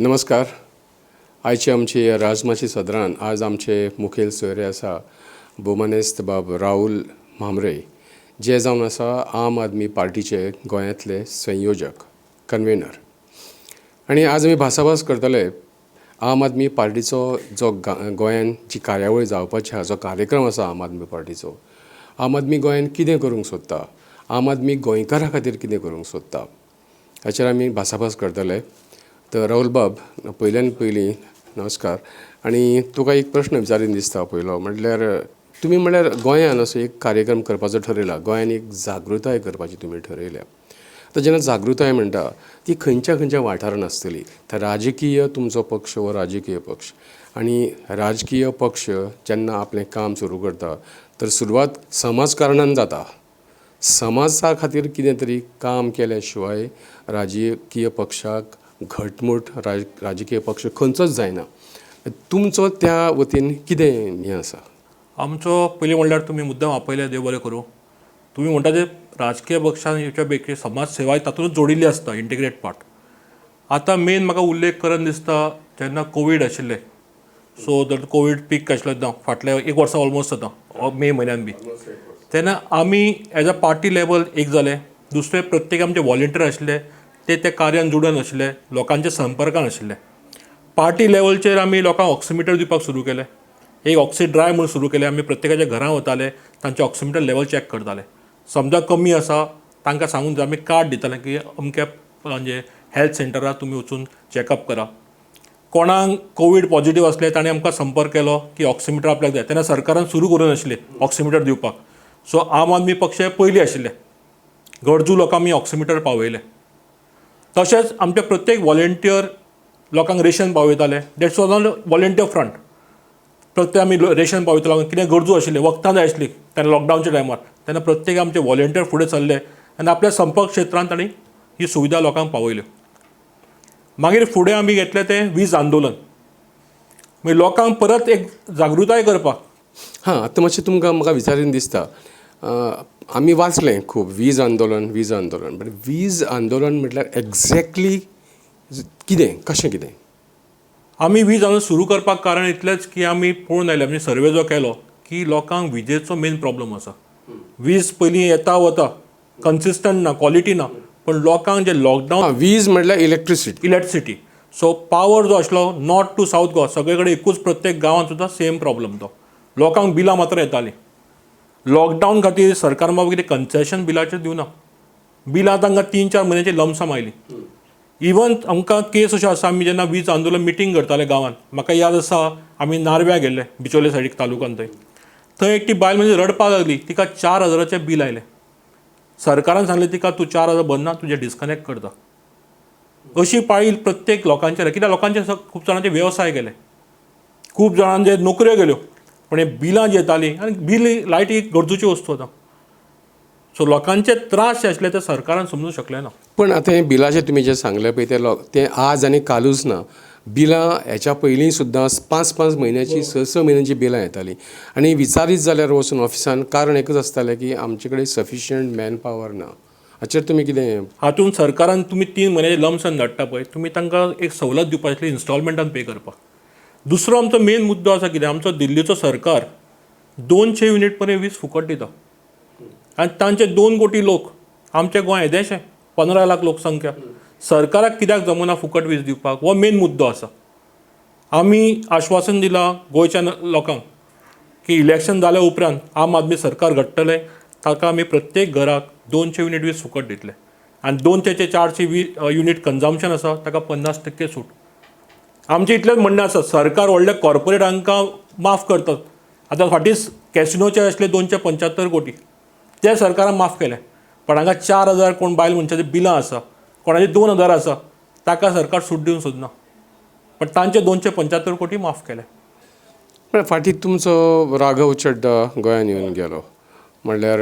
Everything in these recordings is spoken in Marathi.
नमस्कार. आयची आमची राजमाची सदरान आज आमचे मुखेल सोयरे आसा भोवमनेस्त बाब राहुल म्हांबरे, जे जावन आसा आम आदमी पार्टीचे गोंयांतले संयोजक कन्वेनर. आनी आज आमी भासाभास करतले आम आदमी पार्टीचो जो गोंयान जी कार्यावळ जावपाची आसा, जो कार्यक्रम आसा आम आदमी पार्टीचो, आम आदमी गोंयान कितें करूंक सोदता, आम आदमी गोंयकारा खातीर कितें करूंक सोदता, हाचेर आमी भासाभास करतले. तर राहुल बाब, पयल्यान पयलीं नमस्कार. आनी तुका एक प्रश्न विचारीन दिसता पयलो, म्हटल्यार तुमी म्हळ्यार गोंयान असो एक कार्यक्रम करपाचो ठरयला, गोंयान एक जागृताय करपाची तुमी ठरयल्या. आतां जेन्ना जागृताय म्हणटा ती खंयच्या खंयच्या वाठारान आसतली, तर राजकीय तुमचो पक्ष हो राजकीय पक्ष, आनी राजकीय पक्ष जेन्ना आपलें काम सुरू करता तर सुरवात समाजकारणान जाता. समाजा खातीर कितें तरी काम केल्या शिवाय राजकीय पक्षाक घटमूट राजकीय पक्ष खंयचोच जायना. तुमचो त्या वतीन कितें हें आसा? आमचो पयलीं म्हणल्यार तुमी मुद्दम आपयले, देव बरें करूं. तुमी म्हणटा ते राजकीय पक्षान हेच्या पैकी समाज सेवाय तातूंत जोडिल्ली आसता, इंटिग्रेट पार्ट. आतां मेन म्हाका उल्लेख करन दिसता जेन्ना कोवीड आशिल्लें, सो जर कोवीड पीक आशिल्लो फाटल्या एक वर्सा ऑलमोस्ट जाता, मे म्हयन्यान बी, तेन्ना आमी एज अ पार्टी लेवल एक जाले. दुसरे प्रत्येक आमचे वॉलंटियर आशिल्ले ते कार्यान जुडून आशिल्ले, लोकांच्या संपर्कान आशिल्ले. पार्टी लेवलचेर आमी लोकांक ऑक्सिमिटर दिवपाक सुरू केलें. एक ऑक्सी ड्राय म्हणून सुरू केलें. आमी प्रत्येकाच्या घरां वताले, तांचे ऑक्सिमिटर लेवल चॅक करताले. समजा कमी आसा तांकां सांगून आमी कार्ड दिताले की अमक्या म्हणजे हेल्थ सेंटराक तुमी वचून चॅकअप करा. कोणाक कोवीड पॉझिटिव्ह आसले ताणें आमकां संपर्क केलो की ऑक्सिमिटर आपल्याक जाय, तेन्ना सरकारान सुरू करून नाशिल्लें ऑक्सिमिटर दिवपाक. सो आम आदमी पक्ष पयलीं आशिल्ले, गरजू लोकांक आमी ऑक्सिमिटर पावयले. तशेंच आमचे प्रत्येक वॉलंटियर लोकांक रेशन पावयताले. That's was on volunteer front. प्रत्येक आमी रेशन पावयतालो, कितें गरजू आशिल्ले, वखदां जाय आसली तेन्ना लॉकडावनच्या टायमार, तेन्ना प्रत्येक आमचे वॉलंटियर फुडें सरले आनी आपल्या संपर्क क्षेत्रांत तांणी ही सुविधा लोकांक पावयल्यो. मागीर फुडें आमी घेतलें तें वीज आंदोलन, मागीर लोकांक परत एक जागृताय करपाक. आतां मातशें तुमकां म्हाका विचारीन दिसता, आमी वाचलें खूब वीज आंदोलन, बट वीज आंदोलन म्हटल्यार एक्झॅक्टली कितें, कशें कितें? आमी वीज आंदोलन सुरू करपाक कारण इतलेंच की आमी पळोवन आयलें, म्हणजे सर्वे जो केलो, की लोकांक विजेचो मेन प्रॉब्लम आसा. वीज पयलीं येता वता, कन्सिस्टंट ना, क्वॉलिटी ना, पण लोकांक जे लॉकडावन, वीज म्हटल्यार इलेक्ट्रिसिटी. सो पावर जो आसलो नॉर्थ टू सावथ गोवा सगळे कडेन एकूच, प्रत्येक गांवांत सुद्दां सेम प्रॉब्लम तो. लोकांक बिलां मात्र येतालीं. लॉकडावन खातीर सरकार बाबा कितें कन्सेशन बिलाचेर दिवना. बिलां तांकां 3-4 म्हयन्याची लमसम आयली. इवन आमकां केस अश्यो आसा, आमी जेन्ना वीज आंदोलन मिटींग करताले गांवांत, म्हाका याद आसा आमी नारव्यां गेल्ले, बिचोले सायडीक तालुकान, थंय एकटी बायल म्हणजे रडपाक लागली. तिका 4,000चें बील आयलें. सरकारान सांगलें तिका, तूं 4,000 भरना, तुजें डिस्कनेक्ट करता. अशी पाळी प्रत्येक लोकांचेर, कित्याक लोकांचे खूब जाणांचे वेवसाय गेले, खूब जाणांचे नोकऱ्यो गेल्यो, पण हे बिलां जी येतालीं, आनी बील लायट ही गरजूची वस्तू आतां. सो लोकांचे त्रास जे आशिल्ले ते सरकारान समजूंक शकलें ना. पण आतां हें बिलाचें तुमी जें सांगलें पळय तें आज आनी कालूच ना. बिलां हेच्या पयलीं सुद्दां 5-5 म्हयन्याची, 6-6 म्हयन्याची बिलां येतालीं. आनी विचारीत जाल्यार वचून ऑफिसान कारण एकच आसतालें की आमचे कडेन सफिशियंट मॅन पावर ना. हाचेर तुमी कितें? हातूंत सरकारान तुमी 3 म्हयन्याचे लमसन धाडटा पळय, तुमी तांकां एक सवलत दिवपाक आसली, इन्स्टॉलमेंटान पे करपाक. दुसरो आमचो मेन मुद्दो आसा कितें, आमचो दिल्लीचो सरकार 200 युनिट पर्यंत वीज फुकट दिता. आनी तांचे 2 कोटी लोक, आमचें गोंय येदेशें 15 लाख लोकसंख्या, सरकाराक कित्याक जमना फुकट वीज दिवपाक, हो मेन मुद्दो आसा. आमी आश्वासन दिलां गोंयच्या लोकांक की इलेक्शन जाल्या उपरांत आम आदमी सरकार घडटलें, ताका आमी प्रत्येक घराक 200 युनिट वीज फुकट दितले. आनी 200चे 400 युनिट कन्जम्पशन आसा ताका 50% सूट. आमचें इतलेंच म्हणणें आसा, सरकार व्हडल्या कॉर्पोरेटांकां माफ करतात. आतां फाटींच कॅसिनोचे आसले 275 कोटी, ते सरकारान माफ केले. पण हांगा 4,000 कोण बायल मनशाची बिलां आसा, कोणाची 2,000 आसा, ताका सरकार सूट दिवंक सोदना, पण तांचे 275 कोटी माफ केले. पण फाटीं तुमचो राघव चड्डा गोंयान येवन गेलो, म्हणल्यार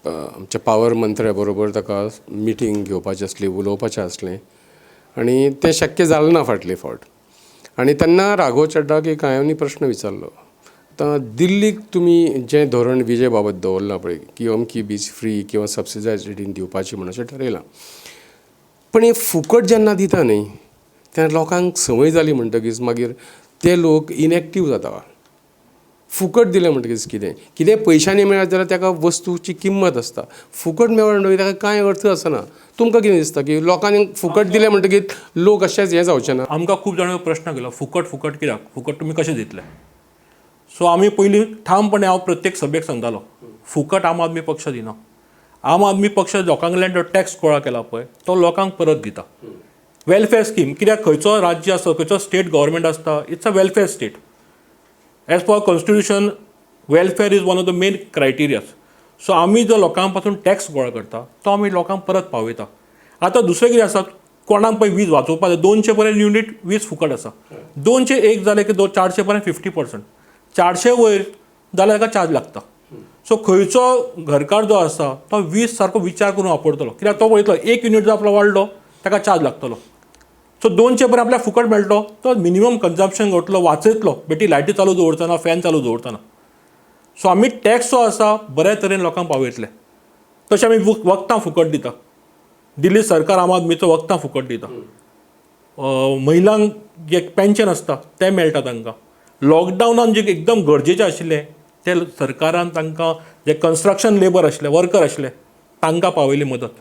आमच्या पावर मंत्र्या बरोबर ताका मिटींग घेवपाची आसली, उलोवपाचें आसलें, आनी तें शक्य जालें ना फाटले फावट. आनी तेन्ना राघव चड्डाक एक हांवें प्रश्न विचारलो, आतां दिल्लीक तुमी जें धोरण विजे बाबत दवरलां पळय की अमकी वीज फ्री किंवा सबसिडायज रेटीन दिवपाची म्हणून अशें ठरयलां, पण हें फुकट जेन्ना दिता न्ही त्या लोकांक संवय जाली म्हणटकीच मागीर ते लोक इनएक्टीव जाता. फुकट दिलें म्हणटकीच कितें पयशांनी मेळत जाल्यार ताका वस्तूची किंमत आसता. फुकट मेळ्ळा म्हणटकीर ताका कांय अर्थ आसना. तुमकां कितें दिसता की लोकांनी फुकट दिलें म्हणटकीर लोक अशेंच हें जावचे ना? आमकां खूब जाणांनी प्रश्न केलो फुकट फुकट कित्याक फुकट तुमी कशें दितले. सो आमी पयलीं ठामपणे हांव प्रत्येक सभेक सांगतालो फुकट आम आदमी पक्ष दिना. आम आदमी पक्ष लोकां कडल्यान जो टॅक्स गोळा केला पळय तो लोकांक परत दिता. वेलफेअर स्कीम कित्याक खंयचो राज्य आसता खंयचो स्टेट गव्हर्मेंट आसता it's a welfare state. As per constitution welfare is one of the main criterias. So आमी जो लोकां पासून टॅक्स गोळा करता तो आमी लोकांक परत पावयता. आतां दुसरें कितें आसा कोणाक पळय वीज वाचोवपाक जाय 200 पर्यंत युनिट वीज फुकट आसा. 201 जाले की 400 पर्यंत 50%. 400 वयर जाल्यार ताका चार्ज लागता. सो खंयचो घरकार जो आसा तो वीज सारको विचार करून वापरतलो कित्याक तो पळयतलो 1 युनिट जर आपलो वाडलो ताका चार्ज लागतलो. सो 200 पर्यंत आपल्याक फुकट मेळटलो तो मिनिमम कन्जम्पशन करतलो वाचयतलो बेटी लायटी चालू दवरतना फॅन चालू दवरतना. सो आमी टॅक्स जो आसा बऱ्या तरेन लोकांक पावयतले. तशें आमी वखदां फुकट दिता. दिल्ली सरकार आम आदमीचो वखदां फुकट दिता. महिलांक जे पेन्शन आसता तें मेळटा तांकां. लॉकडावनान जे एकदम गरजेचें आशिल्लें ते सरकारान तांकां जे कन्स्ट्रक्शन लेबर आशिल्ले वर्कर आशिल्ले तांकां पावयली मदत.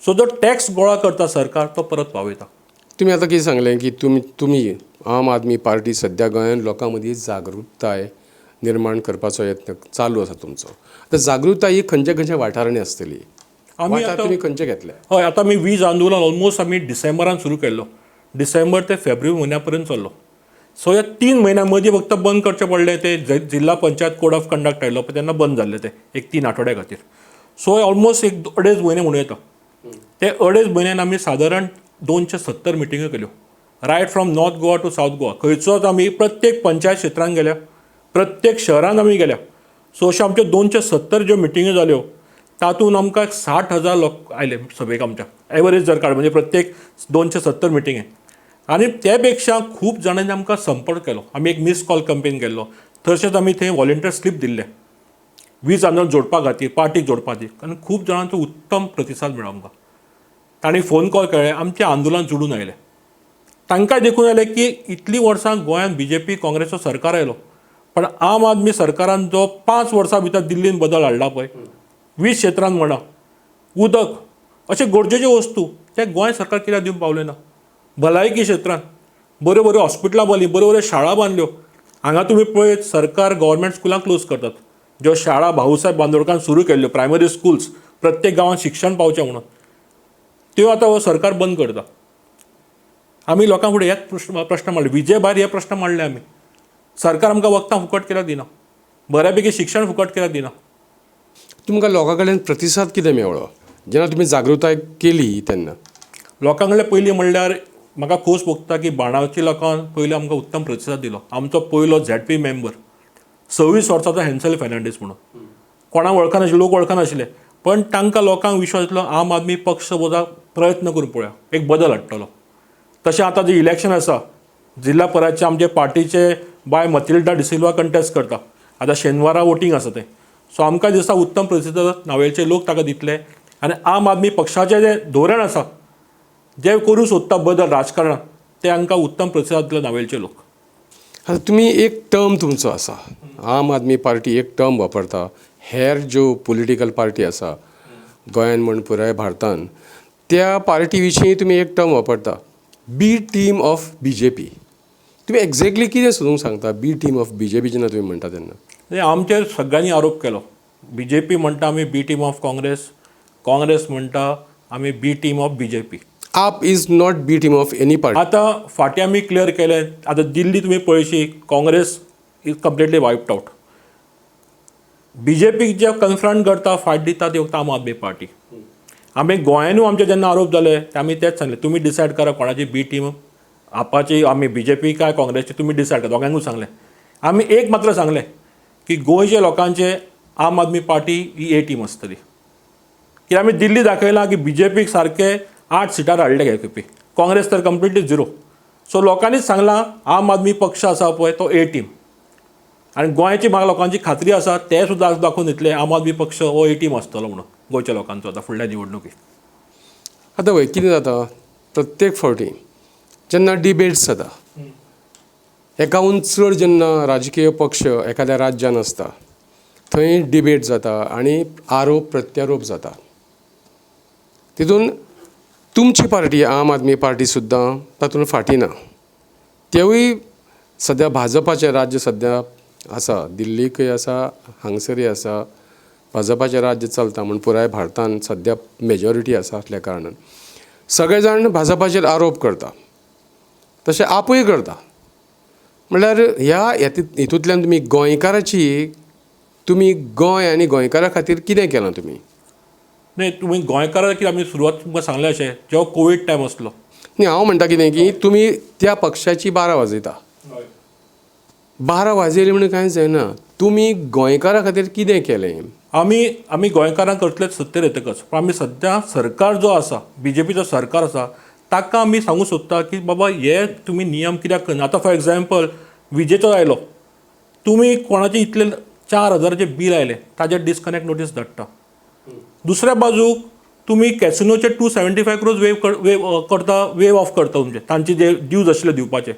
सो जो टॅक्स गोळा करता सरकार तो परत पावयता. तुमी आतां कितें सांगलें की तुमी आम आदमी पार्टी सद्या गोंयांत लोकां मदीं जागृताय निर्माण करपाचो यत्न चालू आसा तुमचो. आतां जागृताय ही खंयच्या खंयच्या वाठारांनी आसतली. आमी आतां तुमी खंयचे घेतले? हय आतां आमी वीज आंदोलन ऑलमोस्ट आमी डिसेंबरान सुरू केल्लो. डिसेंबर ते फेब्रुवारी म्हयन्या पर्यंत चल्लो. सो ह्या 3 म्हयन्यां मदीं फक्त बंद करचें पडलें ते जिल्हा पंचायत कोड ऑफ कंडक्ट आयलो पळय तेन्ना बंद जाल्ले ते एक 3 आठवड्या खातीर. सो ऑलमोस्ट एक 2.5 म्हयने म्हणूं येता. ते 2.5 म्हयन्यान आमी सादारण 270 मिटिंग्यो केल्यो. Right from north Goa to south Goa खंयचोच आमी प्रत्येक पंचायत क्षेत्रांत गेल्या प्रत्येक शहरान आमी गेल्या. सो अश्यो आमच्यो 270 ज्यो मिटिंग्यो जाल्यो तातूंत आमकां 60,000 लोक आयले सभेक आमच्या एवरेज जर काड म्हणजे प्रत्येक 270 मिटिंगे. आनी ते पेक्षा खूब जाणांनी आमकां संपर्क केलो. आमी एक मिस कॉल कंपेन केल्लो. तशेंच आमी थंय वॉलंटियर स्लीप दिल्ले वीज आंदोलन जोडपा खातीर पार्टीक जोडपा खातीर आनी खूब जाणांचो उत्तम प्रतिसाद मेळ्ळो आमकां. तांणी फोन कॉल केले आमचें आंदोलन जोडून आयले. तांकांय देखून आयलें की इतलीं वर्सां गोंयांत BJP काँग्रेसचो सरकार आयलो पण आम आदमी सरकारान जो 5 वर्सां भितर दिल्लीन बदल हाडला पळय वीज क्षेत्रांत म्हणा उदक अशे गरजेच्यो वस्तू ते गोंय सरकार कित्याक दिवंक पावलें ना. भलायकी क्षेत्रांत बऱ्यो बऱ्यो हॉस्पिटलां बांदलीं बऱ्यो बऱ्यो शाळा बांदल्यो. हांगा तुमी पळयत सरकार गव्हर्मेंट स्कुलां क्लोज करतात. ज्यो शाळा भाऊसाहेब बांदोडकारान सुरू केल्ल्यो प्रायमरी स्कुल्स प्रत्येक गांवांत शिक्षण पावचें म्हणून त्यो आतां हो सरकार बंद करता. आमी लोकां फुडें हेच प्रश्न मांडले विजय भायर हे प्रश्न मांडले आमी. सरकार आमकां वखदां फुकट कित्याक दिना. बऱ्यापैकी शिक्षण फुकट कित्याक दिना. तुमकां लोकां कडल्यान प्रतिसाद कितें मेळ्ळो जेन्ना तुमी जागृताय केली तेन्ना? लोकां कडल्यान पयलीं म्हणल्यार म्हाका खोस भोगता की बाणावची लोकांक पयलीं आमकां उत्तम प्रतिसाद दिलो. आमचो पयलो ZP मेंबर 26 वर्सांचो हॅन्सल फेर्नांडीस म्हणून कोणाक वळखनाशिल्ले लोक वळखनाशिल्ले पण तांकां लोकांक विश्वास येतलो आम आदमी पक्ष सुद्दां प्रयत्न करून पळोवया एक बदल हाडटलो. तशें आतां जें इलेक्शन आसा जिल्हा पराचे आमचे पार्टीचे बाय मतिल्डा डिसिल्वा कंटेस्ट करता. आतां शेनवारा वोटींग आसा तें. सो आमकां दिसता उत्तम प्रतिसाद नावेलचे लोक ताका दितले आनी आम आदमी पक्षाचें जें धोरण आसा जे करूं सोदता बदल राजकारणांत ते हांकां उत्तम प्रतिसाद दितले नावेलचे लोक. आतां तुमी एक टर्म तुमचो आसा आम आदमी पार्टी एक टर्म वापरता. हेर ज्यो पॉलिटिकल पार्टी आसा गोंयांत म्हण पुराय भारतांत त्या पार्टी विशीं तुमी एक टर्म वापरता बी टीम ऑफ BJP. तुमी एक्झॅक्टली कितें सोदूंक सांगता बी टीम ऑफ BJP जेन्ना तुमी म्हणटा तेन्ना? आमचेर सगळ्यांनी आरोप केलो. BJP म्हणटा आमी B team of Congress Congress म्हणटा आमी B team of BJP. AAP is not B team of any party. आतां फाटीं आमी क्लियर केलें. आतां दिल्ली तुमी पळयशी Congress is completely wiped out. BJP जे कन्फ्रंट करता फायट दिता ते फक्त आम आदमी पार्टी. आमी गोंयानूय आमचे जेन्ना आरोप जाले ते आमी तेच सांगले तुमी डिसायड करा कोणाची बी टीम आपाची आमी BJP काय काँग्रेसची तुमी डिसायड करा. दोगांयकूय सांगलें. आमी एक मात्र सांगलें की गोंयच्या लोकांचे आम आदमी पार्टी ही A टीम आसतली. कित्याक आमी दिल्ली दाखयलां की BJP सारके 8 सिटार हाडले घे खेपी काँग्रेस तर कंप्लिटली 0. सो लोकांनीच सांगलां आम आदमी पक्ष आसा पळय तो A टीम आनी गोंयची म्हाका लोकांची खात्री आसा ते सुद्दां दाखोवन दितले आम आदमी पक्ष हो A टीम आसतलो म्हणून गोंयच्या लोकांचो आतां फुडल्या निवडणुकीत. आतां वय कितें जाता प्रत्येक फावटी जेन्ना डिबेट्स जाता एकाहून चड जेन्ना राजकीय पक्ष एखाद्या राज्यान आसता थंय डिबेट जाता आनी आरोप प्रत्यारोप जाता. तितून तुमची पार्टी आम आदमी पार्टी सुद्दां तातूंत फाटी ना. तेवूय सद्या भाजपाचें राज्य सद्या आसा, दिल्लीकय आसा, हांगसरूय आसा. भाजपाचें राज्य चलता म्हूण पुराय भारतांत सद्या मेजॉरिटी आसा असल्या कारणान सगळे जाण भाजपाचेर आरोप करता, तशें आपूय करता. म्हणल्यार ह्या हितूंतल्यान तुमी गोंयकाराची तुमी गोंय आनी गोंयकारा खातीर कितें केलां तुमी? नाही, तुम्ही गोंयकारां कितें आमी सुरवात तुमकां सांगलें अशें जेव्हा कोवीड टायम आसलो. न्ही, हांव म्हणटा कितें की तुमी त्या पक्षाची बारा वाजयता. बारा वाजयली म्हणून कांयच जायना. तुमी गोंयकारा खातीर कितें केलें? आमी गोंयकारांक करतले सत्तेर येतकच, पण आमी सद्या सरकार जो आसा, BJPचो सरकार आसा, ताका आमी सांगूंक सोदता की बाबा हे तुमी नियम कित्याक करना. आतां फॉर एग्जाम्पल विजेचो आयलो, तुमी कोणाचें इतले 4,000 बील आयलें ताजेर डिस्कनेक्ट नोटीस धाडटा. दुसऱ्या बाजूक तुमी कॅसिनोचे 275 crores वेव ऑफ करता तुमचे तांचे जे ड्यूज आशिल्ले दिवपाचे.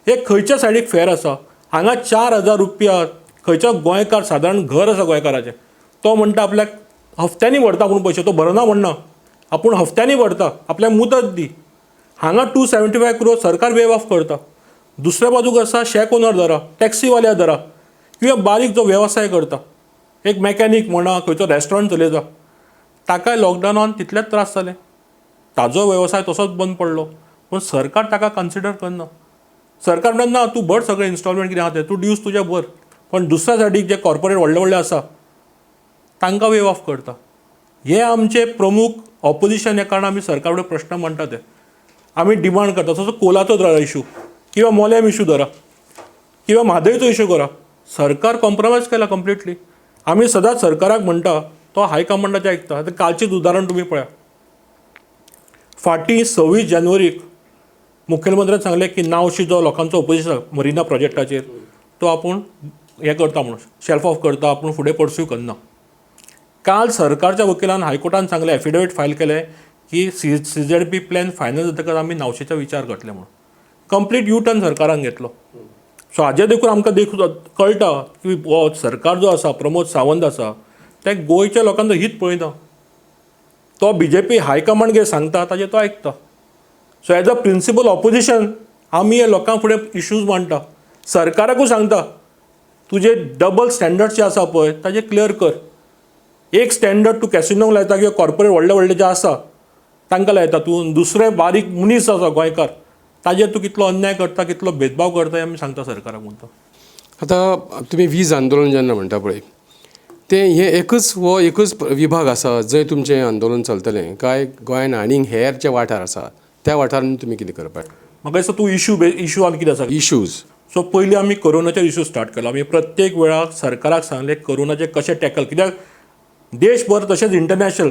हे खंयच्या सायडीक फेर आसा? हांगा 4,000 रुपया खंयच्या गोंयकार सादारण घर आसा गोंयकाराचें, तो म्हणटा आपल्याक हफ्त्यांनी भरता पूण पयशे तो भरना म्हणना, आपूण हफ्त्यांनी भरता, आपल्याक मुदत दी. हांगा 275 crores सरकार वेव ऑफ करता. दुसऱ्या बाजूक आसा शेक ओनर धरा, टॅक्सीवाल्या धरा, किंवा बारीक जो वेवसाय करता, एक मॅकॅनीक म्हणा, खंयचो रेस्टॉरंट चलयता, ताकाय लॉकडावनान तितलेच त्रास जाले. ताजो वेवसाय तसोच बंद पडलो, पूण सरकार ताका कन्सिडर करना. सरकार म्हणटा ना, तूं भर सगळें इन्स्टॉलमेंट कितें आहा तें, तूं ड्यूज तुजे भर. पण दुसऱ्या सायडीक जे कॉर्पोरेट व्हडले व्हडले आसा तांकां वेव ऑफ करता. हे आमचे प्रमुख ऑपोजिशन. ह्या कारणान आमी सरकार कडेन प्रश्न मांडटा ते आमी डिमांड करता. तसो कोलाचो धरा इशू, किंवा मोलेम इशू धरा, किंवा म्हादयचो इशू करा. सरकार कॉम्प्रोमायज केला कम्प्लिटली. आमी सदांच सरकाराक म्हणटा तो हायकमांडाचें आयकता. आतां कालचेंच उदाहरण तुमी पळया. फाटीं 26 जानेवारीक मुखेलमंत्र्यान सांगलें की नावशी जो लोकांचो ऑपोजिशन आसा मरिना प्रोजेक्टाचेर, तो आपूण हें करता म्हणून शेल्फ ऑफ करता, आपूण फुडें पर्स्यू करना. काल सरकारच्या वकिलान हायकोर्टान सांगलें, एफिडेवीट फायल केलें की CZP प्लॅन फायनल जातकच आमी नावशेचा विचार करतले म्हणून. कंप्लीट यू टर्न सरकारान घेतलो. सो हाजे देखून आमकां कळटा की हो सरकार जो आसा, प्रमोद सावंत आसा, ते गोंयच्या लोकांचो हित पळयना. तो BJP हायकमांड कितें सांगता ताजें तो आयकता. So as a principal opposition आमी हे लोकां फुडें इश्यूज मांडटा. सरकाराकूय सांगता तुजे डबल स्टँडर्ड्स जे आसा पळय ताजे क्लियर कर. एक स्टँडर्ड तूं कॅसिनोक लायता किंवा कॉर्पोरेट व्हडले व्हडले जे आसा तांकां लायता, तूं दुसरे बारीक मनीस आसा गोंयकार ताजेर तूं कितलो अन्याय करता, कितलो भेदभाव करता, हें आमी सांगता सरकाराक म्हणटा. आतां तुमी वीज आंदोलन जेन्ना म्हणटा पळय तें हें एकच विभाग आसा जंय तुमचें आंदोलन चलतलें, काय गोंयान आनीक हेर जे वाठार आसा त्या वाठारांनी तुमी कितें करपाक? म्हाका दिसता तूं इशू आनी कितें आसा इश्यूज. सो पयलीं आमी कोरोनाचेर इशू स्टार्ट केलो. आमी प्रत्येक वेळार सरकाराक सांगलें कोरोनाचें कशें टॅकल, कित्याक देशभर तशेंच इंटरनॅशनल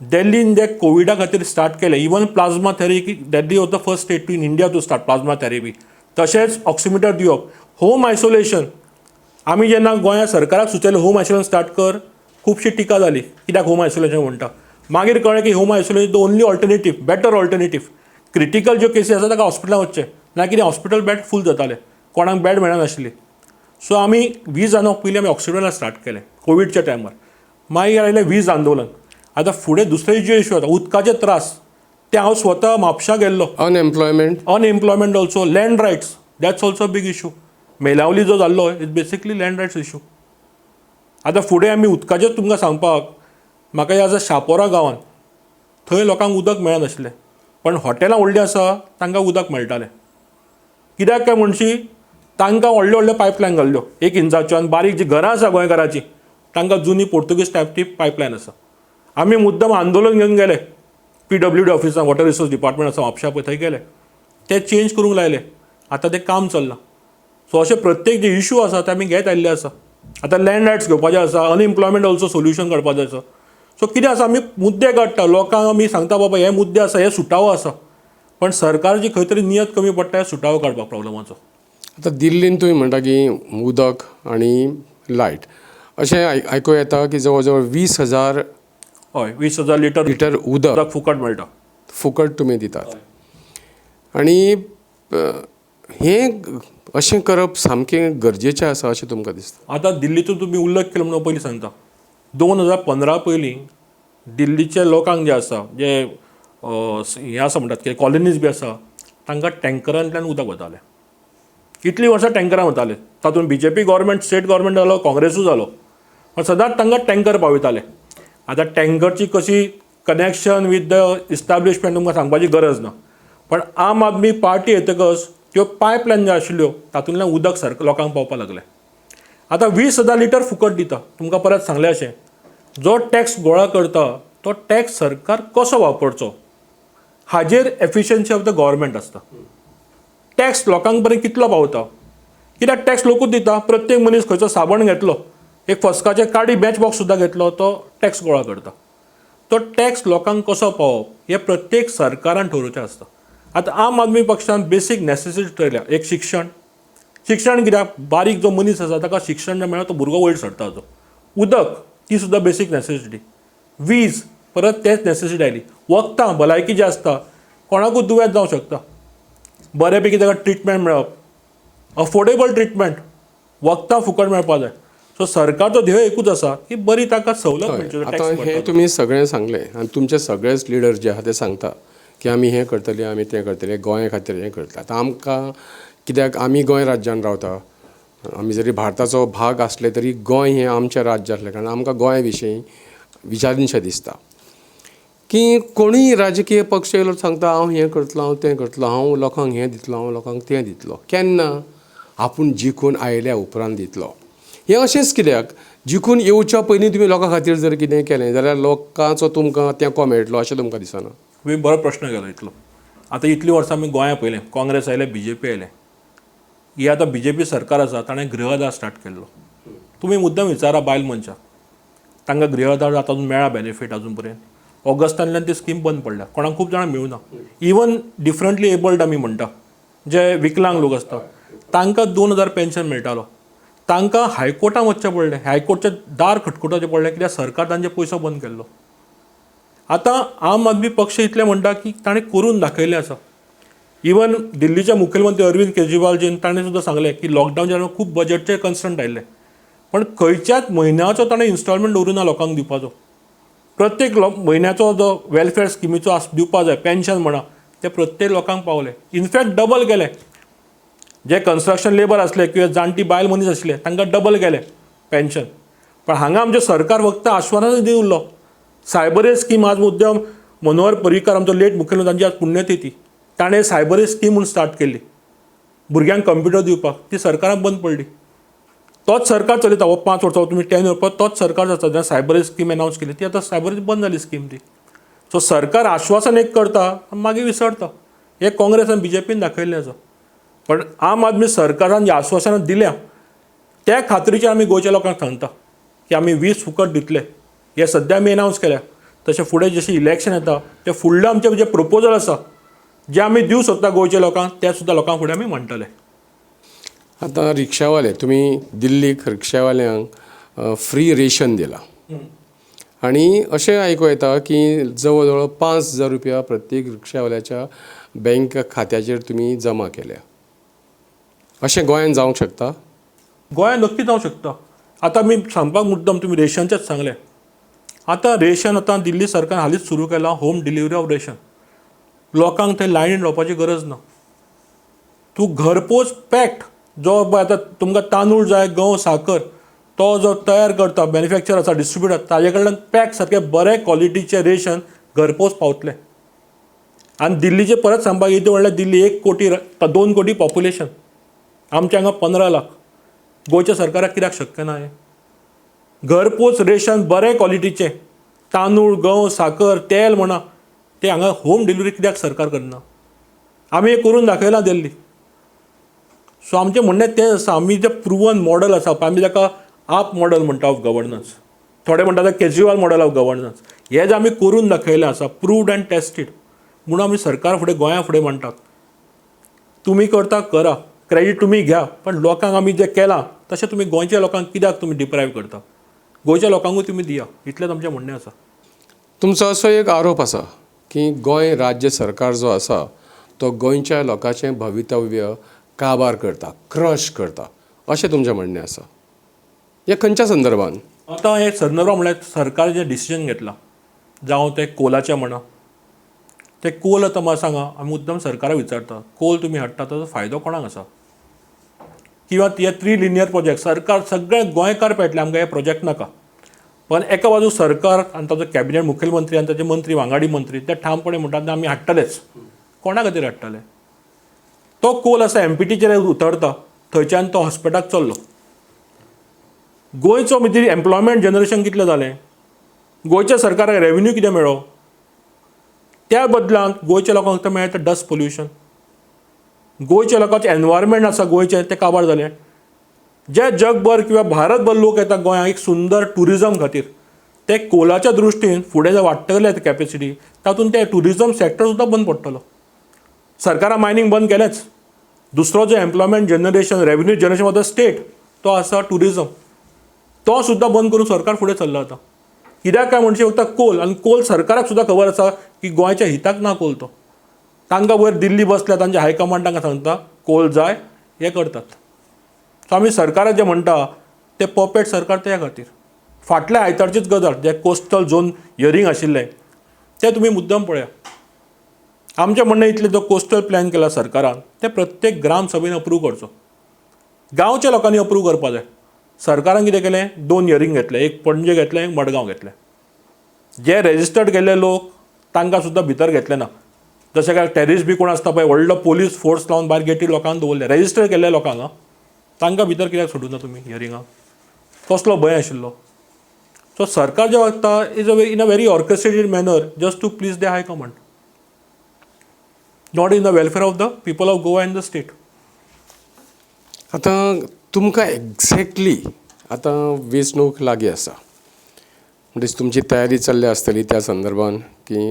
दिल्लीन जे कोविडा खातीर स्टार्ट केलें. Even plasma therapy, Delhi was the first state to in India to start plasma therapy. तशेंच ऑक्सिमिटर दिवप, होम आयसोलेशन. आमी जेन्ना गोंया सरकाराक सुचयलें होम आयसोलेशन स्टार्ट कर, खुबशी टिका जाली कित्याक होम आयसोलेशन म्हणटा. मागीर कळ्ळें की home isolation the only alternative, better alternative. Critical ज्यो केसीस आसा ताका हॉस्पिटलांत वचचें ना, कितें हॉस्पिटल बेड फूल जाताले, कोणाक बेड मेळनाशिल्ली. सो आमी 20 जाणांक पयलीं आमी हॉस्पिटलां स्टार्ट केलें कोविडच्या टायमार. मागीर आयलें वीज आंदोलन. आतां फुडें दुसरे जे इश्यू आसा उदकाचे त्रास, ते हांव स्वता म्हापशा गेल्लो. Unemployment also, land rights, that's also big issue. Melauli जो जाल्लो is basically land rights issue. आतां फुडें आमी उदकाचेच तुमकां सांगपाक, म्हाका ह्या शापोरा गांवांत थंय लोकांक उदक मेळनाशिल्लें, पण हॉटेलां व्हडलीं आसा तांकां उदक मेळटालें. कित्याक काय म्हणशी तांकां व्हडल्यो व्हडल्यो पायपलायन घाल्ल्यो 1 इंचाच्यो, आनी बारीक जीं घरां आसा गोंयकाराची तांकां जुनी पोर्तुगीज टायपची पायपलायन आसा. आमी मुद्दम आंदोलन घेवन गेले PWD ऑफिसांत, वॉटर रिसोर्स डिपार्टमेंट आसा म्हापशा पळय थंय गेले, ते चेंज करूंक लायले. आतां तें काम चल्लां. सो अशे प्रत्येक जे इशू आसा ते आमी घेत आयिल्ले आसा. आतां लँड रायट्स घेवपाचें आसा, अनएम्प्लॉयमेंट ऑल्सो सोल्युशन करपाचें आसा. सो कितें आसा, आमी मुद्दे काडटा, लोकांक आमी सांगता बाबा हे मुद्दे आसा, हे सुटावो आसा, पण सरकारची खंय तरी नियत कमी पडटा, हे सुटावो काडपाक प्रॉब्लमाचो. आतां दिल्लीन तुवें म्हणटा की उदक आनी लायट अशें आयकूं येता की जवळ जवळ 20,000 लिटर उदक फुकट मेळटा. फुकट तुमी दितात. आनी हें अशें करप सामकें गरजेचें आसा अशें तुमकां दिसता? आता दिल्लीचो तुम्ही उल्लेख केलो म्हणून पयलीं सांगता 2015 पयलीं दिल्लीच्या लोकांक जे आसा जे हें आसा म्हणटात की कॉलनीज बी आसा तांकां टँकरांतल्यान उदक वतालें. कितलीं वर्सां टँकरां वताले. तातूंत BJP गव्हर्मेंट स्टेट गव्हर्मेंट जालो काँग्रेसूय जालो पण सदांच तांकां टँकर पावयताले. आतां टँकरची कशी कनेक्शन वीथ द इस्टाब्लिशमेंट तुमकां सांगपाची गरज ना पण आम आदमी पार्टी येतकच त्यो पायपलायन ज्यो आशिल्ल्यो तातूंतल्यान उदक लोकांक पावपाक लागलें. आतां 20,000 लिटर फुकट दिता. तुमकां परत सांगलें अशें जो टॅक्स गोळा करता तो टॅक्स सरकार कसो वापरचो हाजेर एफिशियन्सी ऑफ द गव्हर्मेंट आसता. टॅक्स लोकांक पर्यंत कितलो पावता कित्याक टॅक्स लोकूच दिता. प्रत्येक मनीस खंयचो साबण घेतलो एक फस्काचे काडी मॅच बॉक्स सुद्दां घेतलो तो टॅक्स गोळा करता. तो टॅक्स लोकांक कसो पावप हें प्रत्येक सरकारान ठरोवचें आसता. आतां आम आदमी पक्षान बेसीक नेसेसिटी ठरयल्या. एक शिक्षण कित्याक बारीक जो मनीस आसा ताका शिक्षण जें मेळना तो भुरगो वयर सरता. तो उदक ती सुद्दां बेसीक नेसेसिटी. वीज परत तेच नेसेसिटी आयली. वखदां भलायकी जी आसता कोणाकूच दुयेंत जावंक शकता बरे पैकी ताका ट्रिटमेंट मेळप अफोर्डेबल ट्रिटमेंट वखदां फुकट मेळपाक जाय. सो सरकारचो ध्येय एकूच आसा की बरी ताका सवलत मेळची. आतां हें तुमी सगळें सांगलें आनी तुमचे सगळेच लिडर जे आहा ते सांगता की आमी हें करतले आमी तें करतले गोंया खातीर हें करतले. आतां आमकां कित्याक आमी गोंय राज्यान रावता आमी जरी भारताचो भाग आसले तरी गोंय हें आमचें राज्य आसलें कारण आमकां गोंया विशयी विचारनशें दिसता की कोणूय राजकीय पक्ष येयलो सांगता हांव हें करतलो हांव तें करतलो हांव लोकांक हें दितलो हांव लोकांक तें दितलो. केन्ना आपूण जिखून आयल्या उपरांत दितलो. हें अशेंच कित्याक जिखून येवच्या पयलीं तुमी लोकां खातीर जर कितें केलें जाल्यार लोकांचो तुमकां तेंको मेळटलो अशें तुमकां दिसना? तुवें बरो प्रश्न केलो इतलो. आतां इतलीं वर्सां आमी गोंया पयलें काँग्रेस आयलें BJP आयलें. ही आतां BJP सरकार आसा ताणें गृहदार स्टार्ट केल्लो. तुमी मुद्दम विचारा बायल मनशाक तांकां गृहदार आतां मेळ्ळा बेनिफीट आजून पर्यंत. ऑगस्टांतल्यान ती स्कीम बंद पडल्या. कोणाक खूब जाणांक मेळूना. इवन डिफरंटली एबल्ड आमी म्हणटा जे विकलांग लोक आसता तांकां 2,000 पेन्शन मेळटालो. तांकां हायकोर्टान वचचें पडलें. हायकोर्टचे दार खटखटाचें पडलें कित्याक सरकार तांचे पयसो बंद केल्लो. आतां आम आदमी पक्ष इतलें म्हणटा की ताणें करून दाखयलें आसा. इवन दिल्लीचे मुखेलमंत्री अरविंद केजरीवालजीन ताणें सुद्दां सांगलें की लॉकडावनाच्या खूब बजेटचे कन्स्ट्रंट आयिल्ले पण खंयच्याच म्हयन्याचो ताणें इन्स्टॉलमेंट दवरुना लोकांक दिवपाचो. प्रत्येक म्हयन्याचो जो वेलफेअर स्किमीचो दिवपाक जाय पेन्शन म्हणा ते प्रत्येक लोकांक पावले. इनफॅक्ट डबल केले. जे कन्स्ट्रक्शन लेबर आसले किंवा जाणटी बायल मनीस आसले तांकां डबल केले पेन्शन. पण हांगा आमचें सरकार फक्त आश्वासन दिवन उरलो. सायबरेज स्कीम आज मुद्दम मनोहर पर्रीकर आमचो लेट मुखेलमंत्री तांची आज पुण्यतिथी ताणें सायबरेज स्कीम म्हणून स्टार्ट केल्ली भुरग्यांक कंप्युटर दिवपाक. ती सरकारान बंद पडली. तोच सरकार चलयता हो 5 वर्सां तुमी 10 इयर तोच सरकार आसा जेन्ना सायबरेज स्कीम अनावन्स केली ती आतां सायबरेज बंद जाली स्कीम ती. सो सरकार आश्वासन एक करता मागीर विसरता. हे काँग्रेस आनी BJPन दाखयल्लें आसा. पण आम आदमी सरकारान जी आश्वासनां दिल्या त्या खात्रीचेर आमी गोंयच्या लोकांक सांगता की आमी वीज फुकट दितले. हे सद्या आमी अनावन्स केल्या. तशें फुडें जशें इलेक्शन येता ते फुडलें आमचें जे प्रपोजल आसा जे आमी दिवं सोदता गोंयच्या लोकांक ते सुद्दां लोकां फुडें आमी मांडटले. आतां रिक्षावाले तुमी दिल्लीक रिक्षावाल्यांक फ्री रेशन दिलां आनी अशें आयकूं येता की जवळ जवळ 5,000 रुपया प्रत्येक रिक्षावाल्याच्या बँक खात्याचेर तुमी जमा केल्या. अशें गोंयान जावंक शकता? गोंयांत नक्की जावंक शकता. आतां आमी सांगपाक मुद्दम तुमी रेशनचेंच सांगलें. आतां रेशन आतां दिल्ली सरकार हालींच सुरू केलां होम डिलिव्हरी ऑफ रेशन. लोकांक थंय लायनीन रावपाची गरज ना. तूं घरपोच पॅक्ड जो आतां तुमकां तांदूळ जाय गंव साकर तो जो तयार करता मॅन्युफॅक्चर आसा डिस्ट्रिब्युटर ताजे कडल्यान पॅक सारकें बरें क्वॉलिटीचें रेशन घरपोच पावतलें. आनी दिल्लीचें परत सांगपाक येता म्हणल्यार दिल्ली 1 कोटी 2 कोटी पॉप्युलेशन आमच्या हांगा 15 लाख. गोंयच्या सरकाराक कित्याक शक्य ना हें? घरपोच रेशन बरें क्वॉलिटीचें तांदूळ गंव साकर तेल म्हणा ते हांगा होम डिलिव्हरी कित्याक सरकार करना? आमी हें करून दाखयलां दिल्ली. सो आमचें म्हणणें तें आसा आमी जें प्रुवन मॉडल आसा आमी ताका आप मॉडल म्हणटा ऑफ गव्हर्नन्स. थोडे म्हणटा ते केजरीवाल मॉडल ऑफ गव्हर्नन्स. हें जें आमी करून दाखयलें आसा प्रूव्ड अँड टेस्टेड म्हणून आमी सरकार फुडें गोंया फुडें म्हणटात. तुमी करता करा क्रेडीट तुमी घ्या पण लोकांक आमी जें केलां तशें तुमी गोंयच्या लोकांक कित्याक तुमी डिप्रायव करता? गोंयच्या लोकांकूय तुमी दिया इतलेंच आमचें म्हणणें आसा. तुमचो असो एक आरोप आसा की गोंय राज्य सरकार जो आसा तो गोंयच्या लोकांचें भवितव्य काबार करता, क्रश करता, अशें तुमचें म्हणणें आसा. हे खंयच्या संदर्भान? आता हे संदर्भ म्हळ्यार सरकार जे डिसिजन घेतला जावं ते कोलाचें म्हणा, ते कोल आतां म्हाका सांगा, आमी मुद्दम सरकाराक विचारता कोल तुमी हाडटा ताचो फायदो कोणाक आसा? किंवा ते 3 लिनियर प्रोजेक्ट सरकार सगळे गोंयकार पेटले आमकां हे प्रोजेक्ट नाका, पण एका बाजू सरकार आनी ताचो कॅबिनेट मुखेलमंत्री आनी ताचे मंत्री वांगडी मंत्री ते ठामपणे म्हणटात आमी हाडटलेच. कोणा खातीर हाडटले? तो कोल आसा एमपीटीचेर उतरता, थंयच्यान तो हॉस्पिटलाक चल्लो. गोंयचो भितर एम्प्लॉयमेंट जनरेशन कितलें जालें? गोंयच्या सरकाराक रेव्हेन्यू कितें मेळ्ळो? त्या बदलांत गोंयच्या लोकांक फक्त मेळटा डस्ट पोल्युशन. गोंयच्या लोकांचें एनवायरमेंट आसा गोंयचें तें काबार जालें. जे जगभर किंवा भारतभर लोक येता गोंयांत एक सुंदर टुरिजम खातीर, ते कोलाच्या दृश्टीन फुडें जे वाडटले कॅपेसिटी तातूंत ते टुरिजम सेक्टर सुद्दां बंद पडटलो. सरकारान मायनींग बंद केलेंच. दुसरो जो employment generation revenue generation for the state तो आसा टुरिजम, तो सुद्दां बंद करून सरकार फुडें चल्ला आतां. कित्याक काय म्हणजे फक्त कोल, आनी कोल सरकाराक सुद्दां खबर आसा की गोंयच्या हिताक ना कोल तो. तांकां वयर दिल्ली बसल्या तांच्या हायकमांड तांकां सांगता कोल जाय, हे करतात. सो आमी सरकाराक जें म्हणटा तें पपेट सरकार त्या खातीर. फाटल्या आयतारचीच गजाल जे कोस्टल झोन हियरींग आशिल्लें तें तुमी मुद्दम पळया. आमचें म्हणणें इतलें जो कोस्टल प्लॅन केला सरकारान तें प्रत्येक ग्राम सभेन अप्रूव करचो. गांवच्या लोकांनी अप्रूव करपा जाय. सरकारान कितें केलें, 2 हियरींग घेतले, एक पणजे घेतलें, एक मडगांव घेतलें. जे रेजिस्टर्ड केल्ले लोक तांकां सुद्दां भितर घेतले ना. जशें काय टॅरिस्ट बी कोण आसता पळय व्हडलो पोलीस फोर्स लावन भायर गेटी लोकांक दवरले, रेजिस्टर केल्ले लोकांक तांकां भितर कित्याक सोडूं ना तुमी हियरिंगाक? कसलो भंय आशिल्लो? सो सरकार जें वागता is in a very orchestrated manner just to please the high command, not in the welfare of the people of Goa and the state. आतां तुमकां एक्झॅक्टली आतां वेंचणूक लागीं आसा, म्हणटच तुमची तयारी चल्ली आसतली त्या संदर्भान की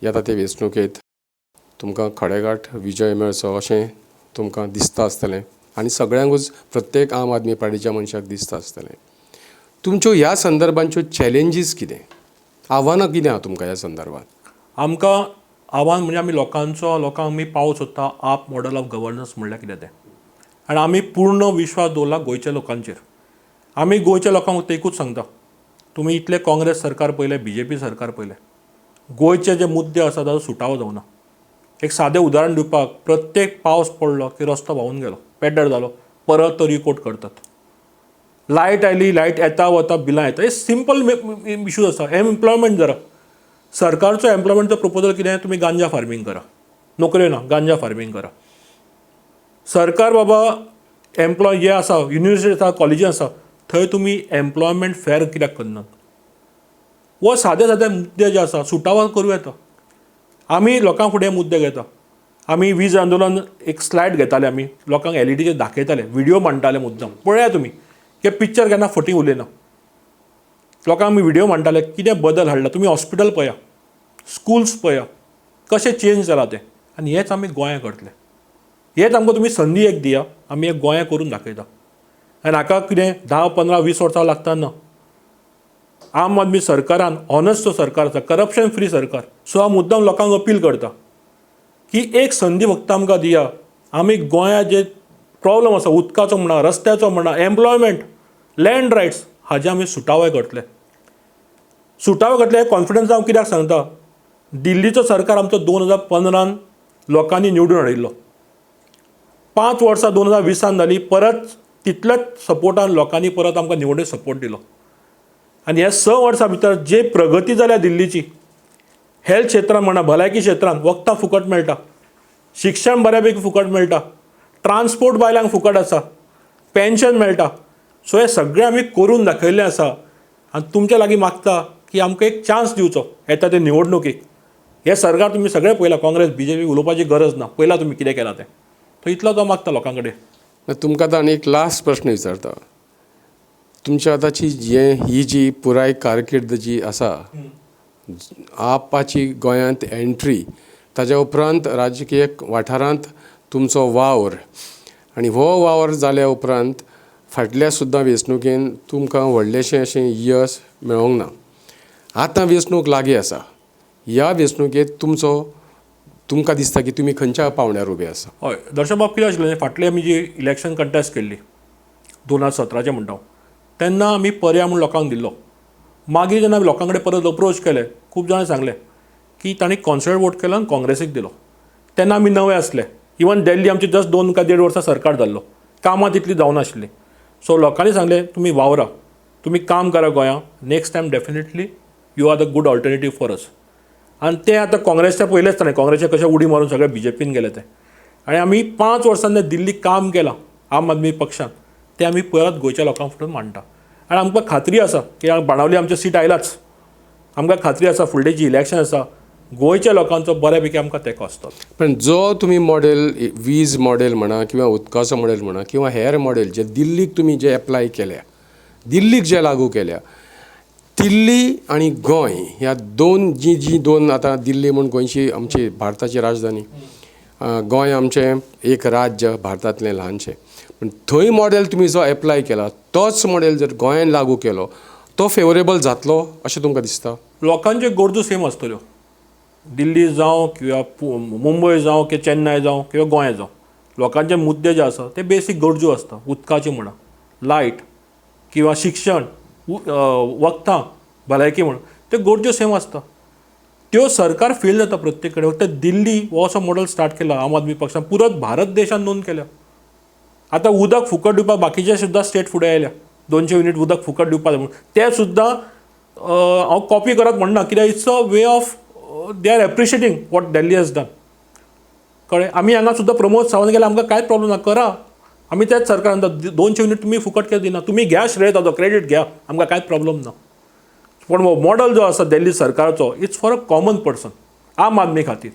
येता ते वेंचणुकेंत तुमकां खडेगाठ विजय मेळचो अशें तुमकां दिसता आसतलें आनी सगळ्यांकूच प्रत्येक आम आदमी पार्टीच्या मनशाक दिसता आसतलें. तुमच्यो ह्या संदर्भांच्यो चॅलेंजीस कितें, आव्हानां कितें आहा तुमकां ह्या संदर्भात? आमकां आव्हान म्हणजे आमी लोकांक आमी पावोवंक सोदता आप मॉडल ऑफ गव्हर्नन्स म्हणल्यार कितें तें. आनी आमी पूर्ण विश्वास दवरला गोंयच्या लोकांचेर. आमी गोंयच्या लोकांक एकूच सांगता, तुमी इतले काँग्रेस सरकार पयले, BJP सरकार पयले, गोंयचे जे मुद्दे आसा ताचो सुटावो जावना. एक सादें उदाहरण दिवपाक, प्रत्येक पावस पडलो की रस्तो व्हांवून गेलो, पेड्ड्यार जालो, परत तो रिकोट करतात. लायट आयली, लायट येता वता, बिलां येता, हे सिंपल इश्यूज आसा. एम्प्लॉयमेंट जरा सरकारचो एम्प्लॉयमेंटचो प्रपोजल कितें, तुमी गांजा फार्मींग करा, नोकऱ्यो ना, गांजा फार्मींग करा. सरकार बाबा एम्प्लॉय जे आसा, युनिवर्सिटी आसा, कॉलेजी आसा, थंय तुमी एम्प्लॉयमेंट फेअर कित्याक करनात? वो सादे सादे मुद्दे जे आसा सुटावो करूं येता. आमी लोकां फुडें मुद्दे घेता. आमी वीज आंदोलन एक स्लायड घेताले, आमी लोकांक LEDचेर दाखयताले, व्हिडिओ म्हणटाले मुद्दम, पळया तुमी की पिक्चर केन्ना फटींग उलयना. लोकांक आमी व्हिडिओ म्हणटाले कितें बदल हाडला, तुमी हॉस्पिटल पळया, स्कुल्स पळया, कशें चेंज जाला तें. आनी हेंच आमी गोंया करतले. हेच आमकां तुमी संदी एक दिया, आमी एक गोंया करून दाखयता. आनी हाका कितें 10, 15, 20 वर्सां लागता ना. आम आदमी सरकारान ऑनस्ट सरकार आसा, करप्शन फ्री सरकार. सो हांव मुद्दम लोकांक अपील करता की एक संदी फक्त आमकां दिया. आमी गोंया जे प्रॉब्लम आसा, उदकाचो म्हणा, रस्त्याचो म्हणा, एम्प्लॉयमेंट, लँड रायट्स, हाजे आमी सुटावे करतले. सुटावे करतले हे कॉन्फिडन्स हांव कित्याक सांगता, दिल्लीचो सरकार आमचो 2015 लोकांनी निवडून हाडिल्लो. 5 वर्सां 2020 जाली, परत तितल्याच सपोर्टान लोकांनी परत आमकां निवडणूक सपोर्ट दिलो. आनी ह्या 6 वर्सां भितर जे प्रगती जाल्या दिल्लीची, हेल्थ क्षेत्रांत म्हणा, भलायकी क्षेत्रांत वखदां फुकट मेळटा, शिक्षण बऱ्यापैकी फुकट मेळटा, ट्रान्सपोर्ट बायलांक फुकट आसा, पेन्शन मेळटा. सो हे सगळें आमी करून दाखयल्लें आसा. आनी तुमच्या लागीं मागता की आमकां एक चान्स दिवचो येता ते निवडणुकीक. हे सरकार तुमी सगळें पळयलां, काँग्रेस BJP उलोवपाची गरज ना, पळयलां तुमी कितें केलां तें. तो इतलो तो मागता लोकां कडेन. तुमकां आतां आनी एक लास्ट प्रश्न विचारता. तुमच्या आतांची ही जी पुराय कारकीर्द जी आसा, आपाची गोंयांत एंट्री, ताज्या उपरांत राजकीय वाठारांत तुमचो वावर, आनी हो वावर जाल्या उपरांत फाटल्या सुद्दां वेंचणुकेन तुमकां व्हडलेशें अशें यश मेळोंक ना. आतां वेंचणूक लागीं आसा, ह्या वेंचणुकेंत तुमचो तुमकां दिसता की तुमी खंयच्या पावंड्यार उबे आसा? हय दर्शन बाब, कितें आशिल्लें फाटली आमी जी इलेक्शन कंटेस्ट केल्ली 2017 म्हणटा हांव, तेन्ना आमी पर्याय म्हूण लोकांक दिल्लो. मागीर जेन्ना लोकां कडेन परत अप्रोच केलें, खूब जाणां सांगलें की तांणी कॉन्सर्ट वोट केलो आनी काँग्रेसीक दिलो. तेन्ना आमी नवे आसले. इवन दिल्ली आमची जस्ट 2 काय 1.5 वर्सां सरकार जाल्लो, कामां तितली जावनाशिल्लीं. सो लोकांनी सांगलें तुमी वावरा, तुमी काम करा गोंयांत, next time definitely you are the good alternative for us. आनी ते आतां काँग्रेसच्या पयलेंच ताणें काँग्रेसचे कशें उडी मारून सगळे BJPन गेले ते. आनी आमी 5 वर्सांनी दिल्लीक काम केलां आम आदमी पक्षान, ते आमी परत गोंयच्या लोकां फुडें मांडटा. आनी आमकां खात्री आसा की बाणावली आमचें सीट आयलाच. आमकां खात्री आसा फुडलीं जी इलेक्शन आसा गोंयच्या लोकांचो बऱ्यापैकी आमकां तेंको आसतलो. पण जो तुमी मॉडेल, वीज मॉडेल म्हणा किंवा उदकाचो मॉडेल म्हणा किंवा हेर मॉडेल जे दिल्लीक तुमी जे एप्लाय केल्या, दिल्लीक जे लागू केल्या, दिल्ली आनी गोंय ह्या जी दोन आतां दिल्ली म्हूण गोंयची आमची भारताची राजधानी, गोंय आमचें एक राज्य भारतांतलें ल्हानशें. पण थंय मॉडेल तुमी जो एप्लाय केला तोच मॉडेल जर गोंयांत लागू केलो तो फेवरेबल जातलो अशें तुमकां दिसता? लोकांच्यो गरजो सेम आसतल्यो. दिल्ली जावं किंवा मुंबय जावं किंवा चेन्नय जावं किंवा गोंय जावं, लोकांचे मुद्दे जे आसा ते बेसीक गरजो आसता. उदकाची म्हणा, लायट किंवा शिक्षण, वखदां, भलायकी म्हण, त्यो गरजो सेम आसता. त्यो सरकार फेल जाता प्रत्येक कडेन. फक्त दिल्ली हो असो मॉडेल स्टार्ट केला आम आदमी पक्षान, पुरत भारत देशान नोंद केल्या. आतां उदक फुकट दिवपाक बाकीचे सुद्दां स्टेट फुडें आयल्या, 200 युनिट उदक फुकट दिवपाक म्हणून. ते सुद्दां हांव कॉपी करत म्हणना, कित्याक it's a way of they are appreciating what Delhi has done. कळ्ळें? आमी हांगा सुद्दां प्रमोद सावंत गेल्यार आमकां कांयच प्रॉब्लम ना, करा. आमी तेच सरकारान 200 युनिट तुमी फुकट कित्याक दिना, तुमी घ्या श्रेय ताजो, क्रेडीट घ्या, आमकां कांयच प्रॉब्लम ना. पण हो मॉडल जो आसा दिल्ली सरकाराचो, it's for a common person, आम आदमी खातीर.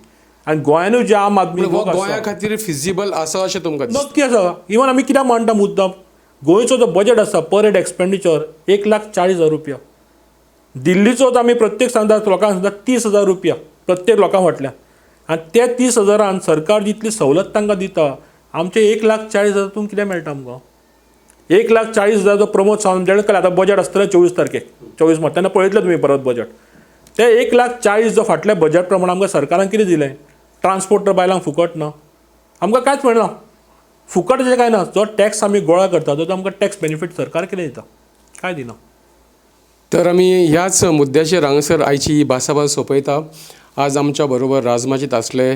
आनी गोंयानूच जे आम आदमी लोक आसा गोंया खातीर फिजिबल आसा अशें तुमकां दिसता? नक्की आसा. इवन आमी कित्याक मांडटा मुद्दाम, गोंयचो जो बजेट आसा पर हेड एक्सपेंडिचर 1,40,000 रुपया. दिल्लीचोच आमी प्रत्येक सांगता लोकांक सांगता 30,000 रुपया प्रत्येक लोकां फाटल्यान. आनी ते 30,000 सरकार जितली सवलत तांकां दिता, आमचे 1,40,000 तुमकां कितें मेळटा आमकां? 1,40,000 जो प्रमोद सावंत जेणे केला, आतां बजेट आसतलें 24 तारखेक, 24 मार्च, तेन्ना पळयतले तुमी परत बजेट. ते 1,40,000 जो फाटल्या बजेट प्रमाण आमकां सरकारान कितें दिलें? ट्रान्सपोर्ट तर बायलांक फुकट ना, आमकां कांयच मेळना. फुकट अशें कांय ना. जो टॅक्स आमी गोळा करता तो आमकां टॅक्स बेनिफीट सरकार कितें दिता? कांय दिना. तर आमी ह्याच मुद्द्याचेर हांगासर आयची ही भासाभास सोंपयता. आज आमच्या बरोबर राजमाचीत आसले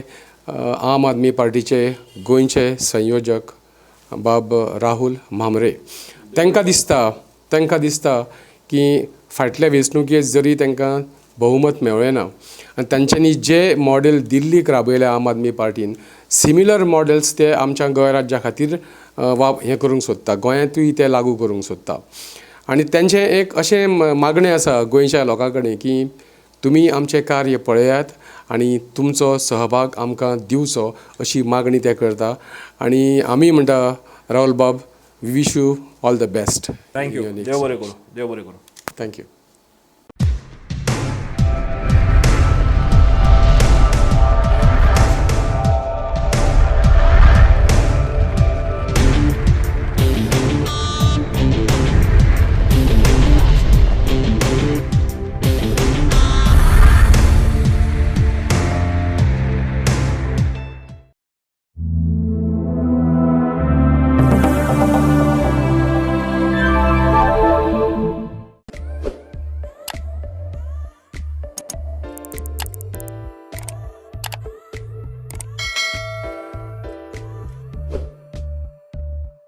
आम आदमी पार्टीचे गोंयचे संयोजक बाब राहुल म्हामरे. तांकां दिसता की फाटल्या वेंचणुकेक जरी तांकां बहुमत मेळ्ळें ना आनी तांच्यांनी जे मॉडेल दिल्लीक राबयल्या आम आदमी पार्टीन, सिमिलर मॉडेल्स ते आमच्या गोंय राज्या खातीर हें करूंक सोदता, गोंयांतूय ते लागू करूंक सोदता. आनी तेंचें एक अशें मागणें आसा गोंयच्या लोकां कडेन की तुमी आमचें कार्य पळयात आनी तुमचो सहभाग आमकां दिवचो अशी मागणी ते करता. आनी आमी म्हणटा राहुल बाब, we wish you all the best. Thank you. देव बरें करूं. देव बरें करूं. थँक्यू.